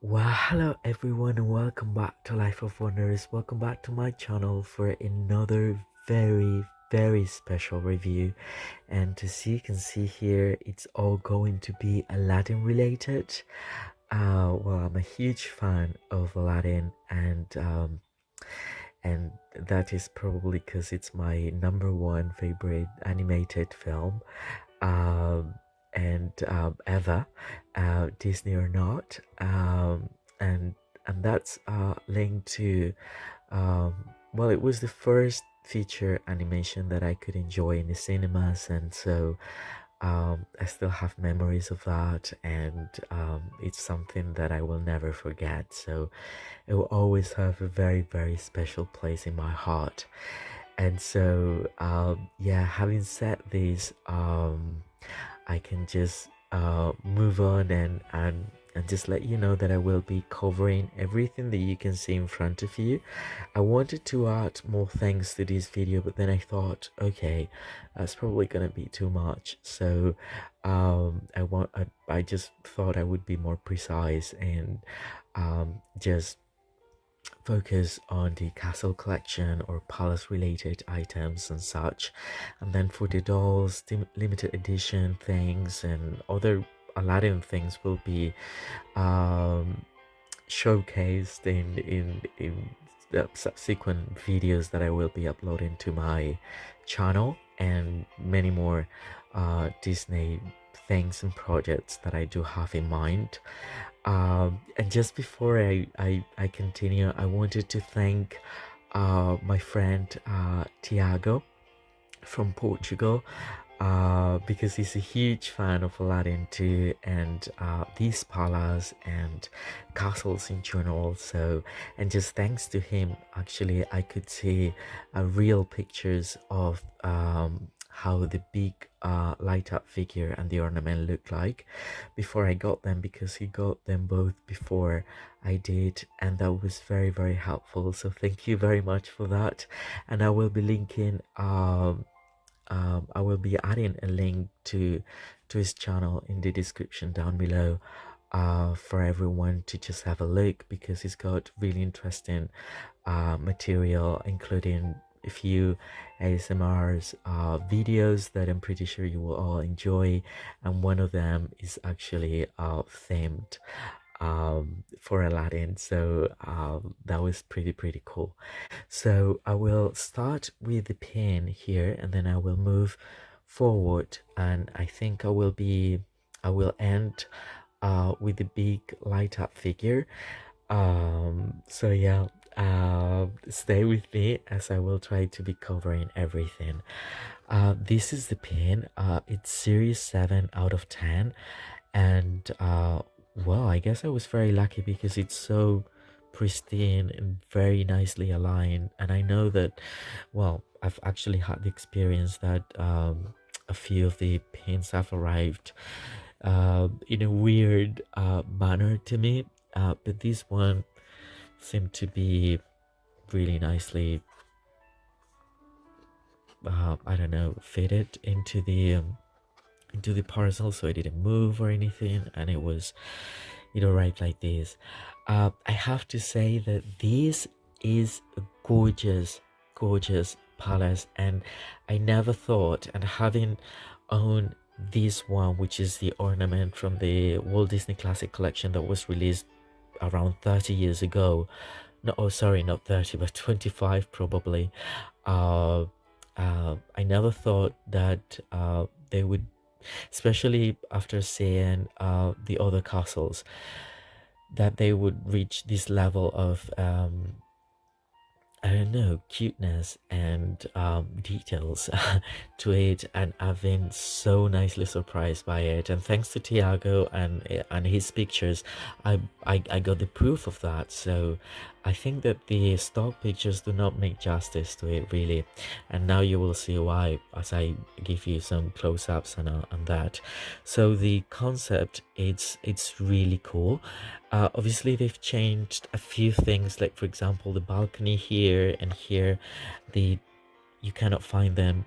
Well, hello everyone, and welcome back to Life of Wonders. Welcome back to my channel for another very special review. And as you can see here, it's all going to be Aladdin related. Well, I'm a huge fan of Aladdin, and that is probably because it's my number one favorite animated film. Um, and ever, Disney or not, and and that's linked to um, well, it was the first feature animation that I could enjoy in the cinemas, and so I still have memories of that, and it's something that I will never forget. So it will always have a very special place in my heart. And so yeah, having said this, I can just move on and just let you know that I will be covering everything that you can see in front of you. I wanted to add more things to this video, but then I thought, okay, that's probably gonna be too much. So I just thought I would be more precise and just focus on the castle collection or palace related items and such, and then for the dolls, the limited edition things and other Aladdin things will be um showcased in the subsequent videos that I will be uploading to my channel, and many more Disney things and projects that I do have in mind. And just before I continue, I wanted to thank my friend Tiago from Portugal, because he's a huge fan of Aladdin too, and these palaces and castles in general. So, and just thanks to him, actually, I could see real pictures of how the big light up figure and the ornament look like before I got them, because he got them both before I did, and that was very helpful. So thank you very much for that. And I will be linking I will be adding a link to his channel in the description down below, for everyone to just have a look, because he's got really interesting material, including a few ASMRs videos that I'm pretty sure you will all enjoy, and one of them is actually themed for Aladdin. So that was pretty cool. So I will start with the pen here, and then I will move forward, and I think I will end with the big light up figure. So yeah, stay with me as I will try to be covering everything. This is the pen. It's series 7 out of 10, and well, I guess I was very lucky because it's so pristine and very nicely aligned. And I know that, well, I've actually had the experience that a few of the pins have arrived in a weird manner to me, but this one seemed to be really nicely, I don't know, fitted into the parcel, so it didn't move or anything, and it arrived like this. I have to say that this is a gorgeous palace, and I never thought, and having owned this one, which is the ornament from the Walt Disney Classic Collection that was released around 30 years ago. No, oh sorry, not 30, but 25 probably. uh, I never thought that they would, especially after seeing the other castles, that they would reach this level of I don't know, cuteness and details to it, and I've been so nicely surprised by it. And thanks to Tiago and his pictures, I got the proof of that. So I think that the stock pictures do not make justice to it, really. And now you will see why as I give you some close-ups on that. So the concept, it's really cool. Obviously they've changed a few things, like for example the balcony here and here, you cannot find them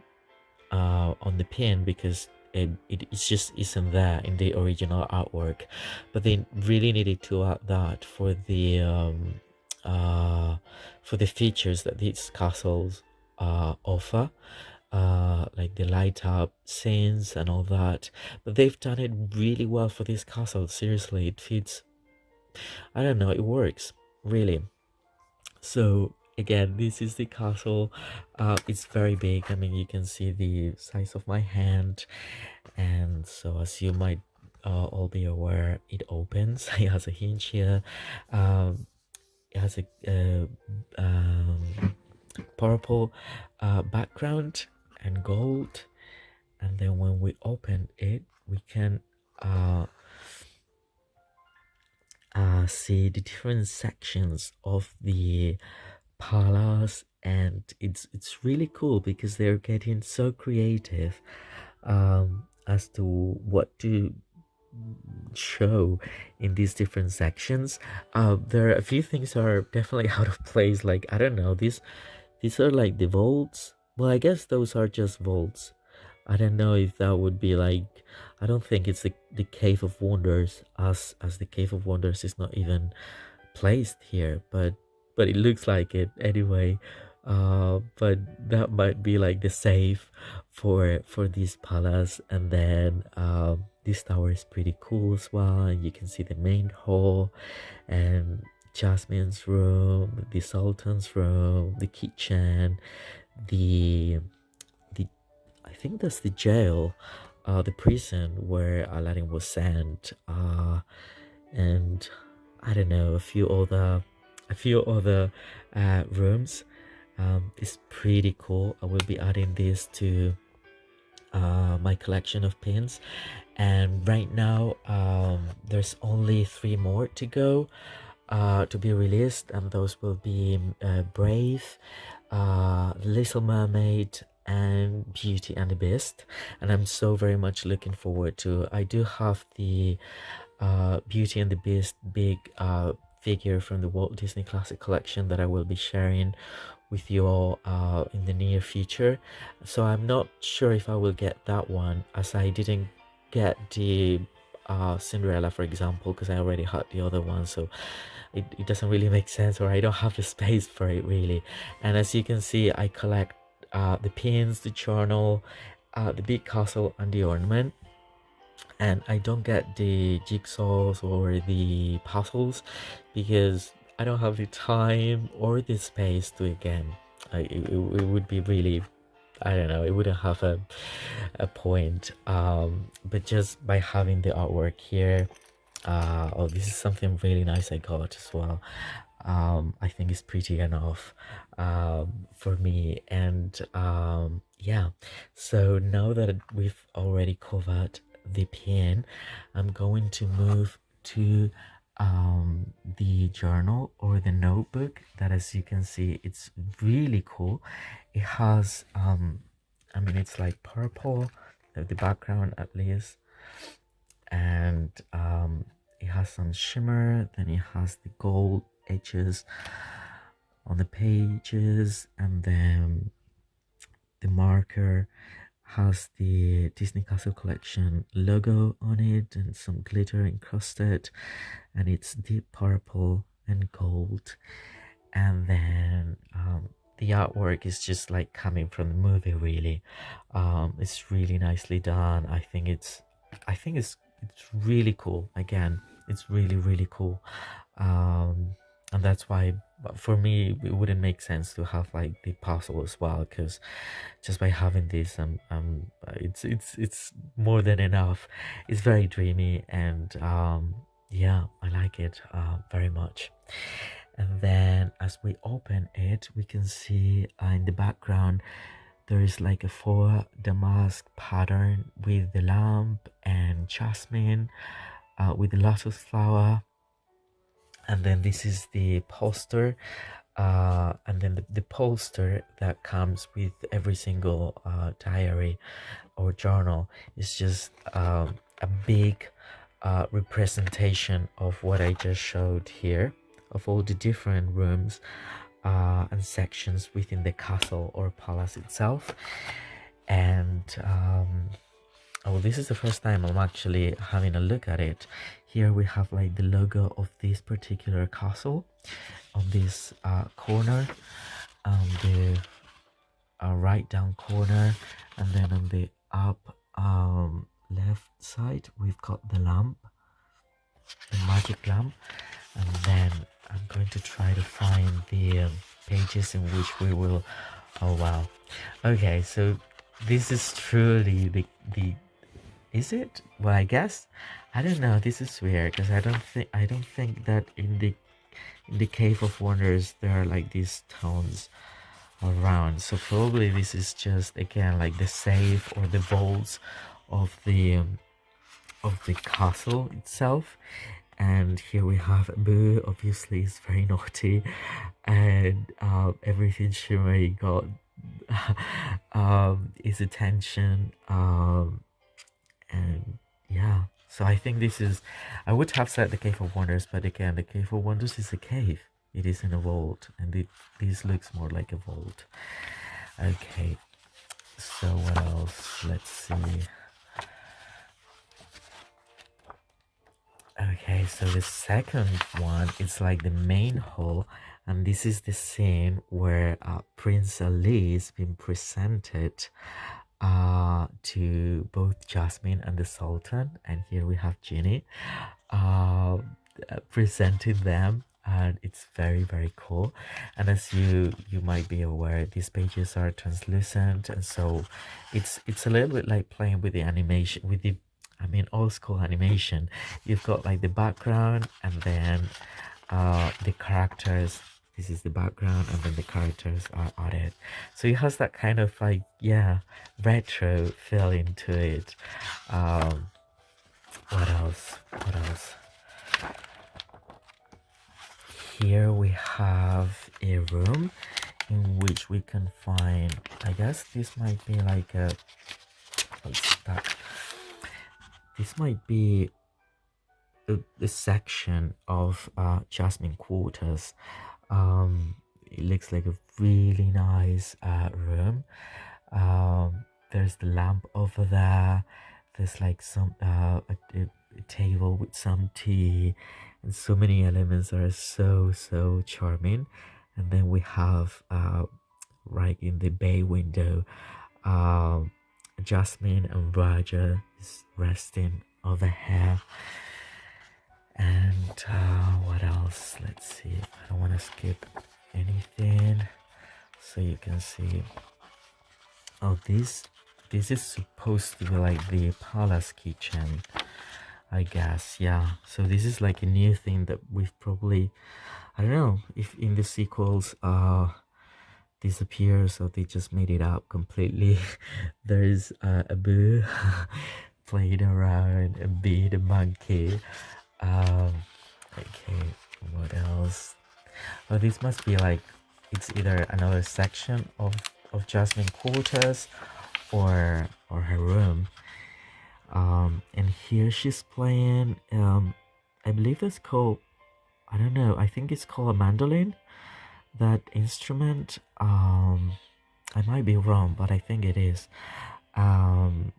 on the pin because it just isn't there in the original artwork, but they really needed to add that for the features that these castles offer, like the light up scenes and all that. But they've done it really well for this castle. Seriously, it fits. I don't know, it works really. So again, this is the castle. It's very big. I mean, you can see the size of my hand, and so as you might all be aware, it opens. It has a hinge here. It has a purple background and gold, and then when we open it, we can uh, see the different sections of the palace, and it's really cool because they're getting so creative as to what to show in these different sections. There are a few things that are definitely out of place, like I don't know, these are like the vaults. Well, I guess those are just vaults. I don't know if that would be like, I don't think it's the Cave of Wonders, as the Cave of Wonders is not even placed here, but it looks like it anyway. But that might be like the safe for this palace. And then this tower is pretty cool as well, and you can see the main hall and Jasmine's room, the Sultan's room, the kitchen, the the I think that's the jail, the prison where Aladdin was sent, and I don't know, a few other rooms. It's pretty cool. I will be adding this to my collection of pins, and right now there's only 3 more to go to be released, and those will be Brave, Little Mermaid, and Beauty and the Beast. And I'm so very much looking forward to. I do have the Beauty and the Beast big figure from the Walt Disney Classic Collection that I will be sharing with you all in the near future. So I'm not sure if I will get that one, as I didn't get the Cinderella, for example, because I already had the other one. So it doesn't really make sense, or I don't have the space for it really. And as you can see, I collect the pins, the journal, the big castle, and the ornament. And I don't get the jigsaws or the puzzles because I don't have the time or the space to, again, it would be really, I don't know, it wouldn't have a point. But just by having the artwork here, oh, this is something really nice I got as well. I think it's pretty enough for me. And yeah, so now that we've already covered the pen, I'm going to move to the journal or the notebook that, as you can see, it's really cool. It has I mean, it's like purple, the background at least, and it has some shimmer, then it has the gold edges on the pages, and then the marker has the Disney Castle Collection logo on it and some glitter encrusted, and it's deep purple and gold. And then the artwork is just like coming from the movie really. It's really nicely done. I think it's really cool. Again, it's really cool. And that's why for me it wouldn't make sense to have like the puzzle as well, because just by having this, it's more than enough. It's very dreamy, and yeah, I like it very much. And then as we open it, we can see in the background there is like a 4 damask pattern with the lamp and Jasmine, with the lotus flower. And then this is the poster, and then the poster that comes with every single diary or journal is just a big representation of what I just showed here, of all the different rooms and sections within the castle or palace itself. And Oh, this is the first time I'm actually having a look at it. Here we have like the logo of this particular castle on this corner, on the right down corner, and then on the up left side we've got the lamp, the magic lamp. And then I'm going to try to find the pages in which we will, oh wow, okay, so this is truly the is it, well, I guess, I don't know, this is weird because I don't think that in the Cave of Wonders there are like these tones around, so probably this is just again like the safe or the vaults of the castle itself. And here we have Boo, obviously is very naughty, and everything she may got is attention, and yeah, so I think this is, I would have said the Cave of Wonders, but again the Cave of Wonders is a cave, it isn't a vault, and this looks more like a vault. Okay, so what else, let's see. Okay, so the second one is like the main hall, and this is the scene where Prince Ali is being presented to both Jasmine and the Sultan, and here we have Ginny presenting them, and it's very cool. And as you might be aware, these pages are translucent, and so it's a little bit like playing with the animation, with the, I mean, old school animation. You've got like the background, and then the characters, this is the background, and then the characters are added, so it has that kind of like, yeah, retro feeling to it. What else, here we have a room in which we can find, I guess this might be like a, what's that, this might be a section of Jasmine quarters. It looks like a really nice room. There's the lamp over there, there's like some a table with some tea, and so many elements are so charming. And then we have right in the bay window, Jasmine and Raja is resting over here. And what else, let's see, I don't want to skip anything, so you can see, oh, this is supposed to be like the palace kitchen, I guess. Yeah, so this is like a new thing that we've probably, I don't know if in the sequels disappears or they just made it up completely. There's a Boo playing around, a bee, the monkey. Okay, what else? Oh, this must be like, it's either another section of Jasmine quarters or her room. And here she's playing, I believe that's called, I don't know, I think it's called a mandolin, that instrument. I might be wrong, but I think it is. And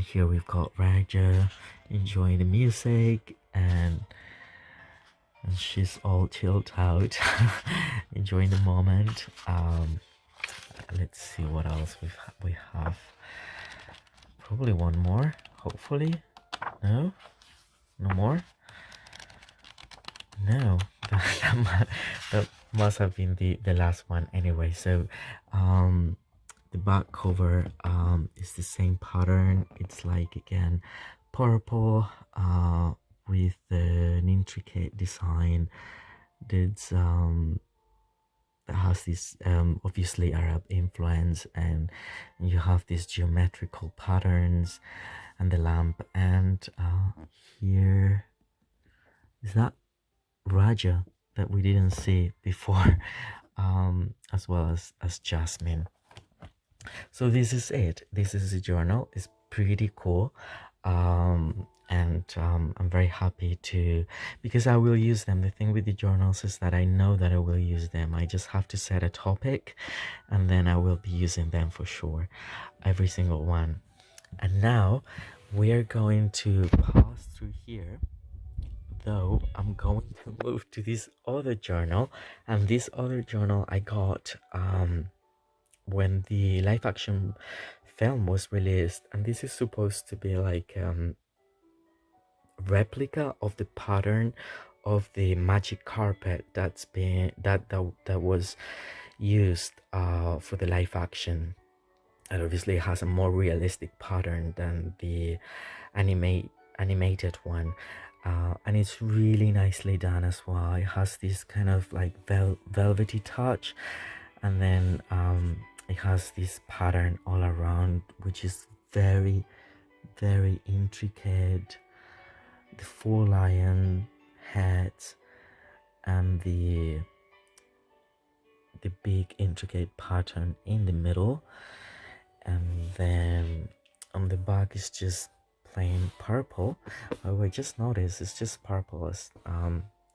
here we've got Raja enjoying the music, and she's all chilled out, enjoying the moment. Let's see what else we have. Probably one more, hopefully. No more. No, that must have been the last one anyway. So the back cover is the same pattern. It's like, again, purple with an intricate design that's that has this obviously Arab influence, and you have these geometrical patterns, and the lamp, and here is that Raja that we didn't see before, as well as Jasmine. So this is it. This is the journal. It's pretty cool. And I'm very happy to, because I will use them. The thing with the journals is that I know that I will use them. I just have to set a topic, and then I will be using them for sure, every single one. And now we are going to pass through here, though I'm going to move to this other journal. And this other journal I got when the live action film was released, and this is supposed to be like replica of the pattern of the magic carpet that was used for the live action. And obviously it has a more realistic pattern than the animated one, and it's really nicely done as well. It has this kind of like velvety touch, and then it has this pattern all around, which is very, very intricate. The four lion heads and the big intricate pattern in the middle, and then on the back is just plain purple. Oh, I just noticed it's just purple.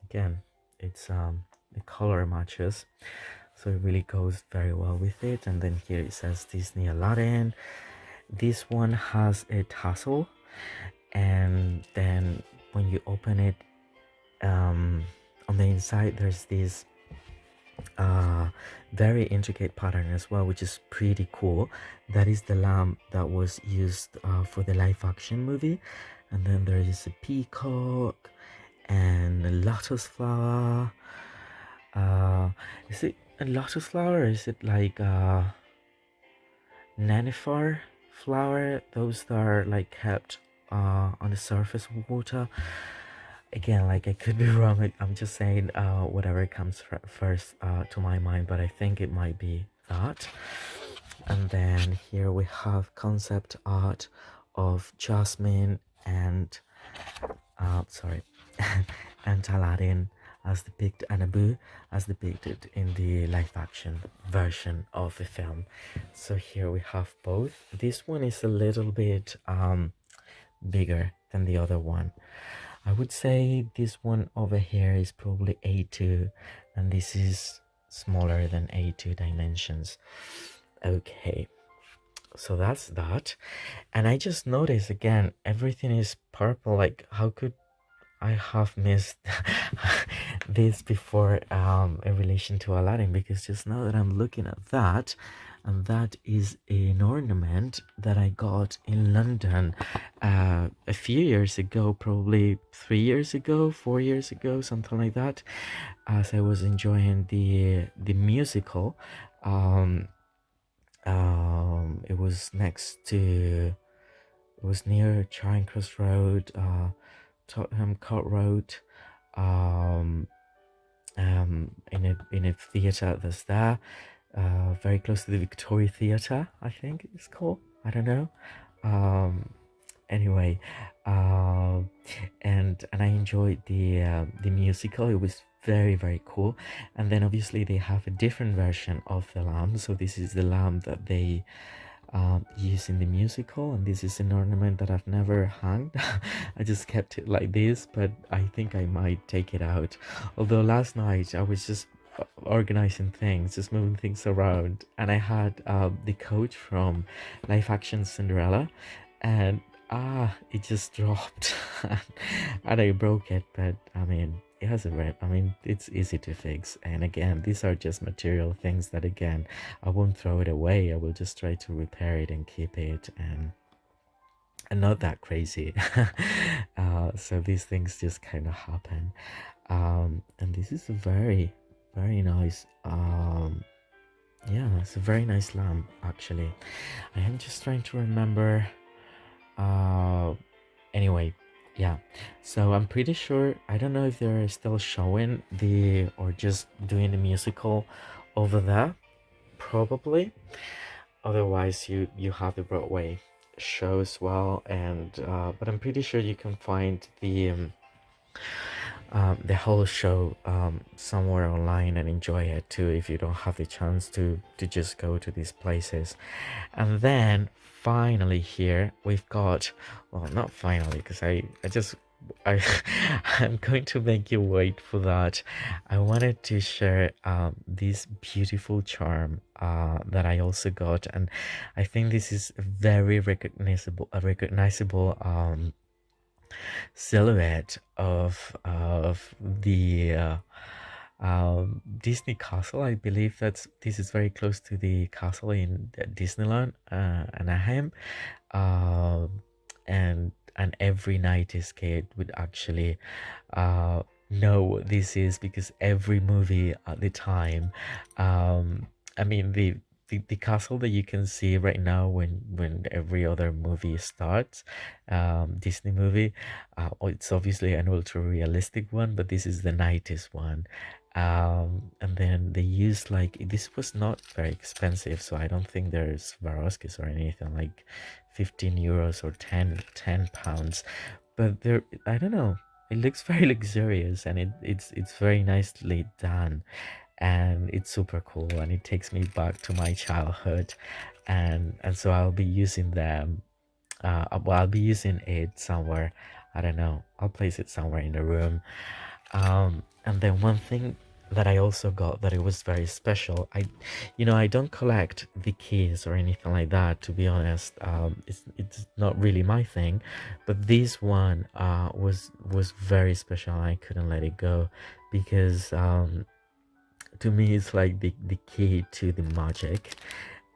Again, it's the color matches, so it really goes very well with it. And then here it says Disney Aladdin. This one has a tassel, and then when you open it, on the inside there's this very intricate pattern as well, which is pretty cool. That is the lamp that was used for the live action movie. And then there is a peacock and a lotus flower. Is it a lotus flower, or is it like nenuphar flower, those that are like kept on the surface of water? Again, like I could be wrong. I'm just saying whatever comes first to my mind, but I think it might be that. And then here we have concept art of Jasmine and sorry and Aladdin as depicted, and Abu as depicted in the live action version of the film. So here we have both. This one is a little bit bigger than the other one. I would say this one over here is probably A2, and this is smaller than A2 dimensions. Okay, so that's that. And I just noticed again, everything is purple. Like, how could I have missed this before in relation to Aladdin? Because just now that I'm looking at that, and that is an ornament that I got in London a few years ago, probably 3 years ago, 4 years ago, something like that, as I was enjoying the musical. It was near Charing Cross Road, Tottenham Court Road, in a theatre that's there, very close to the Victoria Theatre, I think it's called. I don't know. Anyway, and I enjoyed the musical. It was very, very cool. And then obviously they have a different version of the lamp. So this is the lamp that they use in the musical, and this is an ornament that I've never hung. I just kept it like this, but I think I might take it out. Although last night I was just organizing things, just moving things around, and I had the coach from live action Cinderella, and it just dropped and I broke it. But I mean, it hasn't read. I mean, it's easy to fix. And again, these are just material things that, again, I won't throw it away. I will just try to repair it and keep it, and not that crazy. So these things just kind of happen. And this is a very, very nice. Yeah, it's a very nice lamp actually. I am just trying to remember. Anyway, yeah, so I'm pretty sure, I don't know if they're still showing or just doing the musical over there, probably. Otherwise you have the Broadway show as well, and but I'm pretty sure you can find the whole show somewhere online and enjoy it too, if you don't have the chance to just go to these places. And then finally here we've got, well, not finally, because I just I I'm going to make you wait for that. I wanted to share this beautiful charm that I also got, and I think this is very recognizable silhouette of the Disney castle. I believe this is very close to the castle in Disneyland, Anaheim. And every 90s kid would actually know what this is, because every movie at the time, I mean the castle that you can see right now when every other movie starts, Disney movie, it's obviously an ultra realistic one, but this is the 90s one. And then they used, like, this was not very expensive, so I don't think there's Swarovskis or anything, like 15 euros or 10 pounds, but there, I don't know, it looks very luxurious, and it's very nicely done, and it's super cool, and it takes me back to my childhood. And so I'll be using them, well, I'll be using it somewhere. I don't know, I'll place it somewhere in the room. And then one thing that I also got that it was very special, I don't collect the keys or anything like that, to be honest. It's not really my thing, but this one was very special. I couldn't let it go, because to me it's like the key to the magic.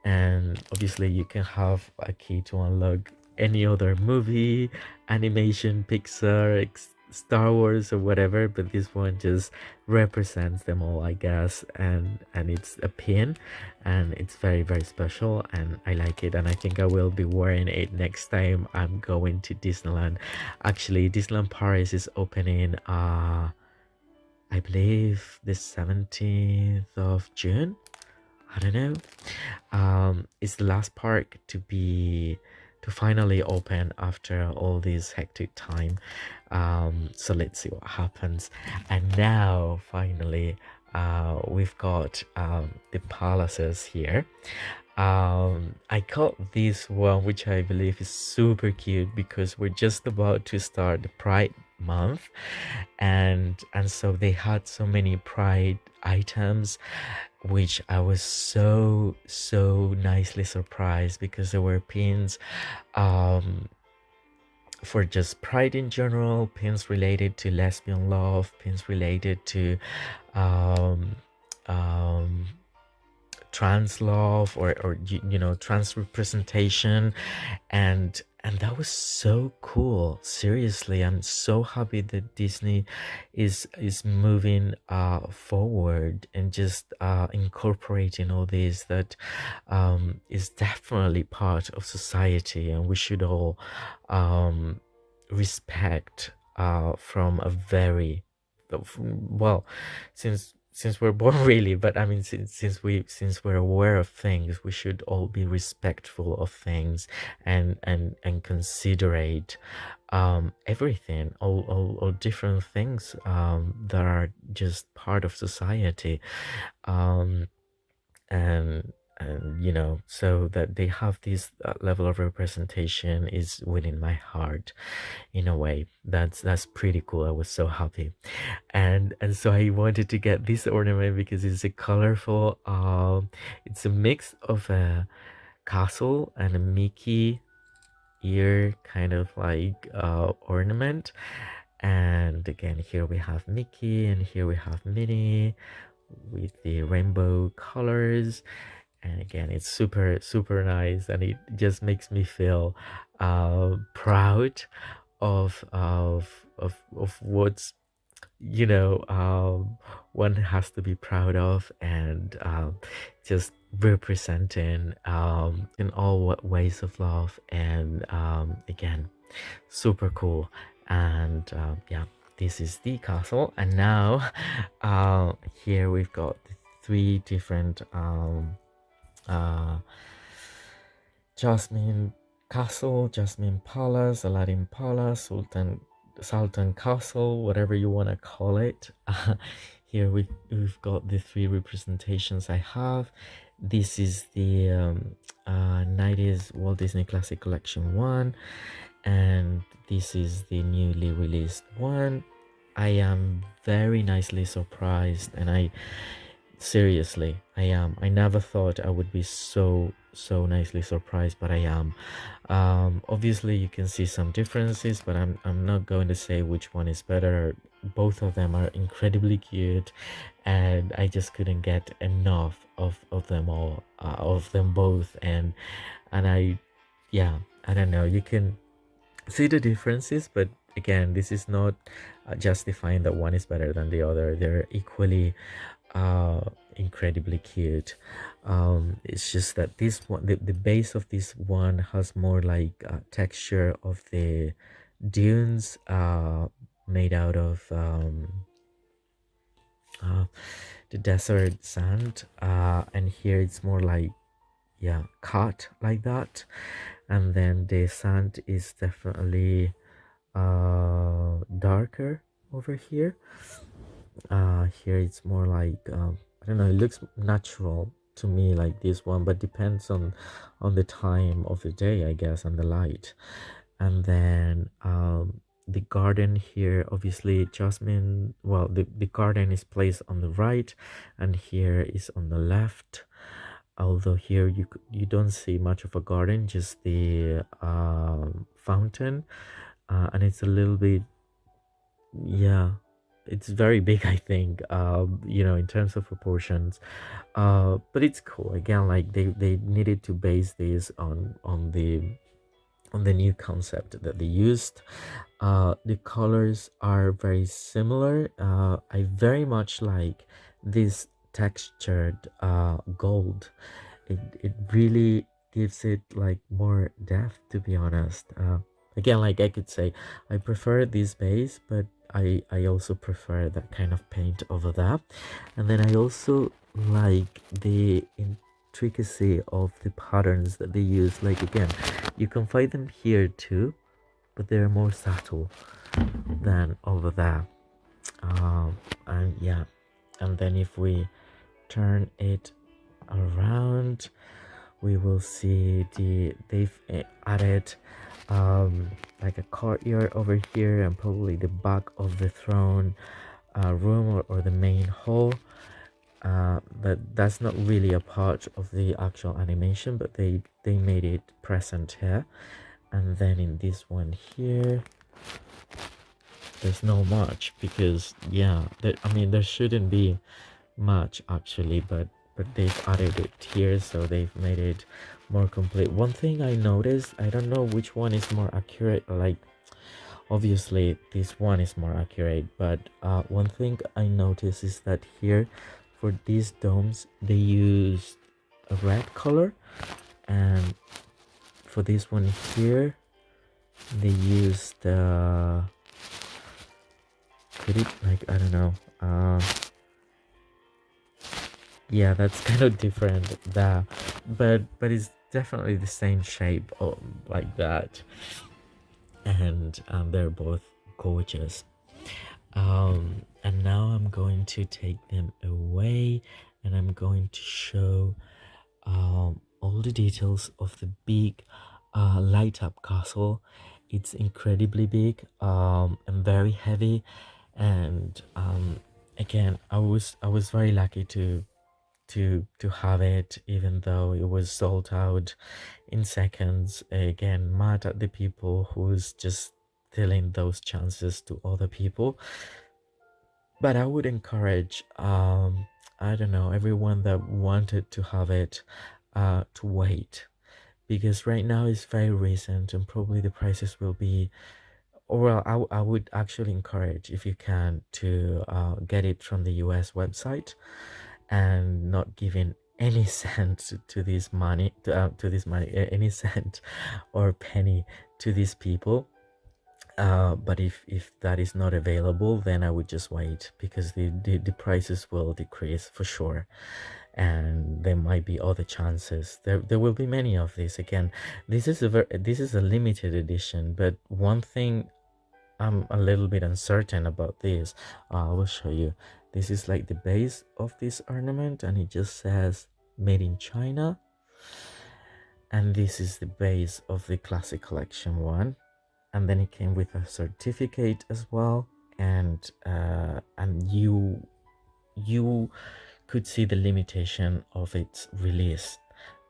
And obviously you can have a key to unlock any other movie, animation, Pixar, Star Wars, or whatever, but this one just represents them all, I guess. And it's a pin, and it's very, very special, and I like it, and I think I will be wearing it next time I'm going to Disneyland. Actually, Disneyland Paris is opening I believe the 17th of June. I don't know. It's the last park to finally open after all this hectic time. So let's see what happens. And now finally, we've got the palaces here. I got this one, which I believe is super cute, because we're just about to start the Pride month, and so they had so many Pride items, which I was so nicely surprised, because there were pins for just Pride in general, pins related to lesbian love, pins related to um, um, trans love, or trans representation, and that was so cool. Seriously, I'm so happy that Disney is moving forward, and just incorporating all this, that is definitely part of society, and we should all respect from a very well, since we're born really, but I mean, since we're aware of things, we should all be respectful of things, and considerate everything, all different things that are just part of society. um and so that they have this level of representation is within my heart. In a way, that's pretty cool. I was so happy, and so I wanted to get this ornament, because it's a colorful, it's a mix of a castle and a Mickey ear, kind of like ornament. And again, here we have Mickey, and here we have Minnie with the rainbow colors. And again, it's super nice, and it just makes me feel proud of what's, one has to be proud of, and just representing in all ways of love. And again, super cool. And yeah, this is the castle. And now here we've got the three different Jasmine Castle, Jasmine Palace, Aladdin Palace, Sultan Castle, whatever you want to call it. Here we've got the three representations I have. This is the 90s Walt Disney Classic Collection 1, and this is the newly released one. I am very nicely surprised, and I seriously, I am. I never thought I would be so nicely surprised, but I am. Obviously you can see some differences, but I'm not going to say which one is better. Both of them are incredibly cute, and I just couldn't get enough of them all, of them both. And I, yeah, I don't know, you can see the differences, but again, this is not justifying that one is better than the other. They're equally uh incredibly cute. It's just that this one, the base of this one has more like texture of the dunes, made out of uh, the desert sand, and here it's more like, yeah, cut like that. And then the sand is definitely darker over here. Here it's more like, I don't know, it looks natural to me like this one, but depends on the time of the day, I guess, and the light. And then the garden here, obviously Jasmine, well, the garden is placed on the right, and here is on the left. Although here you don't see much of a garden, just the fountain, and it's a little bit, yeah, it's very big, I think, in terms of proportions. But it's cool. Again, like they needed to base this on the new concept that they used. The colors are very similar. I very much like this textured gold. It really gives it like more depth, to be honest. Again, like I could say, I prefer this base, but I also prefer that kind of paint over that. And then I also like the intricacy of the patterns that they use. Like, again, you can find them here too, but they're more subtle than over there. And yeah, and then if we turn it around, we will see they've added like a courtyard over here, and probably the back of the throne room, or the main hall. That's not really a part of the actual animation, but they made it present here. And then in this one here, there's no much, because yeah, I mean, there shouldn't be much actually, but they've added it here, so they've made it more complete. One thing I noticed, I don't know which one is more accurate, like obviously this one is more accurate, but one thing I noticed is that here for these domes they use a red color, and for this one here they use the, could it, like, I don't know, yeah, that's kind of different there, but it's definitely the same shape, like that. And they're both gorgeous. And now I'm going to take them away, and I'm going to show all the details of the big light up castle. It's incredibly big, and very heavy. And again, I was very lucky to have it, even though it was sold out in seconds. Again, mad at the people who's just stealing those chances to other people. But I would encourage, I don't know, everyone that wanted to have it, to wait, because right now it's very recent, and probably the prices will be, or well, I would actually encourage, if you can, to get it from the US website, and not giving any cent to this money, to this money, any cent or penny to these people. But if that is not available, then I would just wait, because the prices will decrease for sure, and there might be other chances. There will be many of these. Again, this is a limited edition, but one thing I'm a little bit uncertain about this. I will show you. This is like the base of this ornament, and it just says made in China. And this is the base of the classic collection one. and then it came with a certificate as well, and you could see the limitation of its release.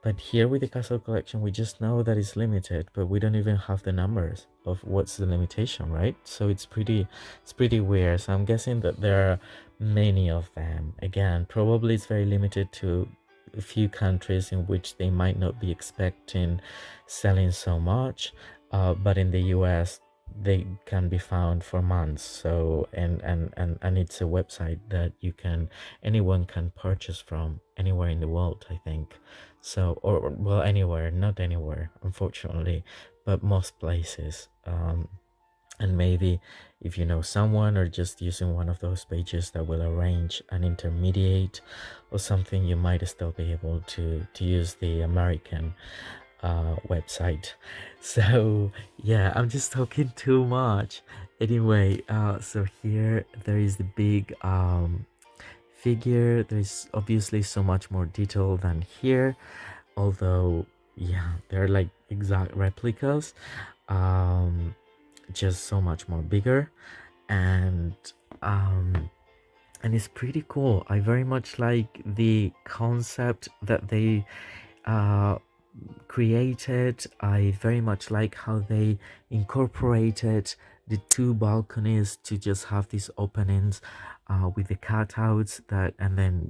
But here with the Castle collection, we just know that it's limited, but we don't even have the numbers of what's the limitation, right? So it's pretty weird. So I'm guessing that there are many of them. Again, probably it's very limited to a few countries in which they might not be expecting selling so much. But in the US, they can be found for months. So and it's a website that anyone can purchase from anywhere in the world, I think. So, or well, anywhere, not anywhere, unfortunately, but most places. And maybe if you know someone or just using one of those pages that will arrange an intermediate or something, you might still be able to use the American website. So yeah, I'm just talking too much. Anyway, so here there is the big figure. There's obviously so much more detail than here, although yeah, they're like exact replicas, um just so much more bigger. And um and it's pretty cool. I very much like the concept that they uh created. I very much like how they incorporated the two balconies to just have these openings with the cutouts, that and then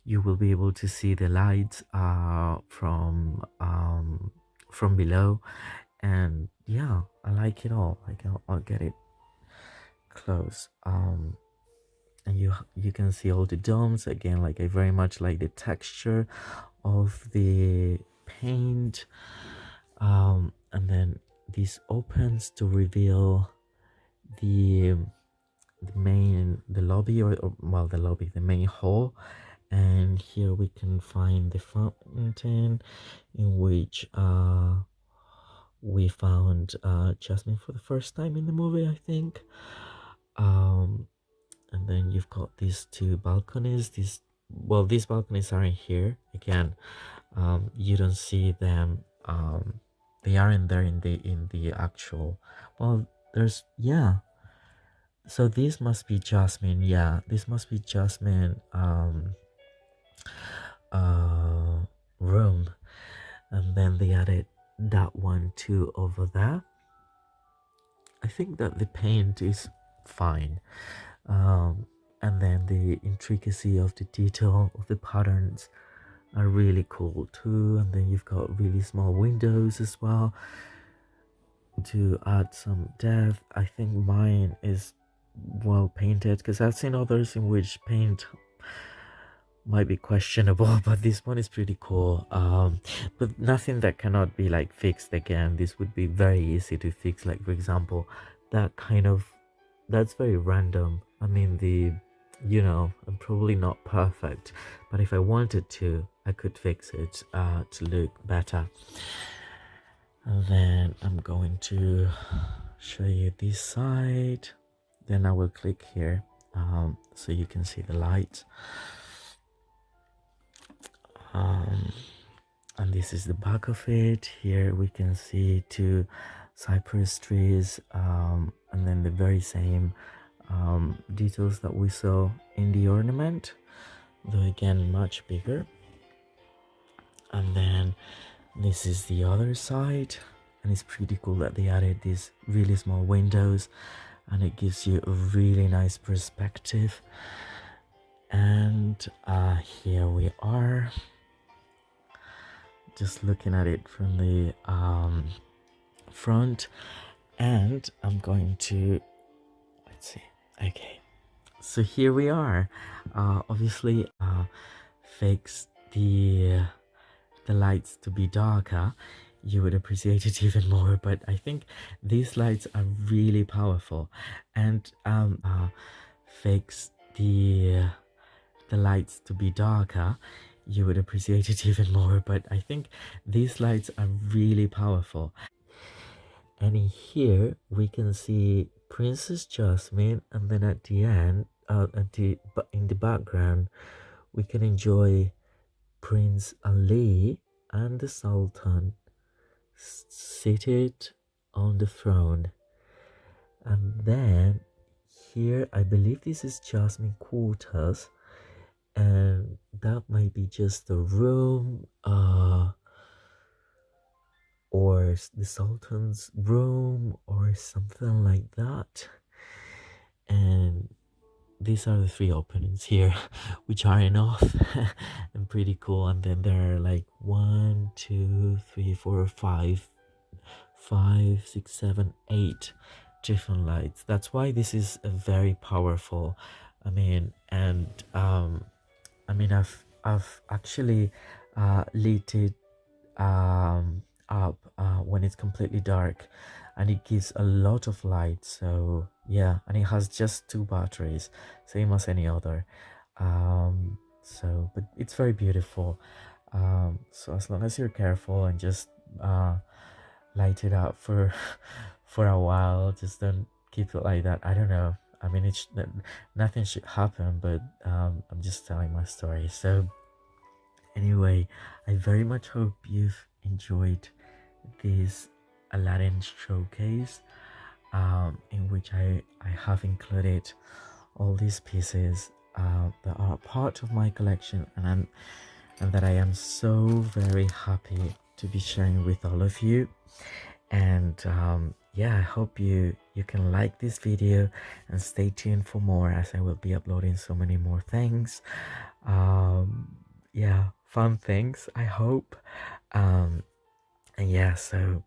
you will be able to see the lights from below. And yeah, I like it all. Like I'll get it close. And you can see all the domes again. Like I very much like the texture of the paint. And then this opens to reveal the the lobby, or well, the main hall. And here we can find the fountain in which we found Jasmine for the first time in the movie, I think. um and then you've got these two balconies. These balconies aren't here again. You don't see them. They aren't there in the actual, well, there's, yeah. So this must be Jasmine. Yeah, this must be Jasmine uh room. And then they added that one too over there. I think that the paint is fine. um and then the intricacy of the detail of the patterns are really cool too. And then you've got really small windows as well to add some depth. I think mine is well painted, because I've seen others in which paint might be questionable, but this one is pretty cool. But nothing that cannot be like fixed again. This would be very easy to fix. Like for example, that kind of that's very random. I mean, I'm probably not perfect, but if I wanted to, I could fix it to look better. And then I'm going to show you this side. Then I will click here so you can see the light. And this is the back of it. Here we can see two cypress trees, and then the very same details that we saw in the ornament, though again much bigger. And then this is the other side, and it's pretty cool that they added these really small windows, and it gives you a really nice perspective. And here we are, just looking at it from the front. And I'm going to, let's see, okay, so here we are. Obviously fix the lights to be darker, you would appreciate it even more. But I think these lights are really powerful. And fix the lights to be darker, you would appreciate it even more. But I think these lights are really powerful. And in here we can see Princess Jasmine, and then at the end, in the background, we can enjoy Prince Ali and the Sultan seated on the throne. And then here, I believe this is Jasmine quarters, and that might be just a room, or the Sultan's room, or something like that. And these are the three openings here, which are enough and pretty cool. And then there are like 1, 2, 3, 4, 5, 5, 6, 7, 8 different lights. That's why this is a very powerful. I mean, and I've actually lit it up when it's completely dark, and it gives a lot of light. So yeah, and it has just 2 batteries, same as any other. So but it's very beautiful. So as long as you're careful and just light it up for for a while, just don't keep it like that. I don't know, I mean, nothing should happen, but I'm just telling my story. So anyway, I very much hope you've enjoyed this Aladdin showcase, in which I have included all these pieces that are part of my collection, and that I am so very happy to be sharing with all of you. And yeah, I hope you can like this video and stay tuned for more, as I will be uploading so many more things. Yeah, fun things, I hope. And yeah, so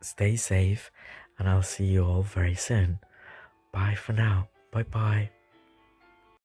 stay safe, and I'll see you all very soon. Bye for now. Bye bye.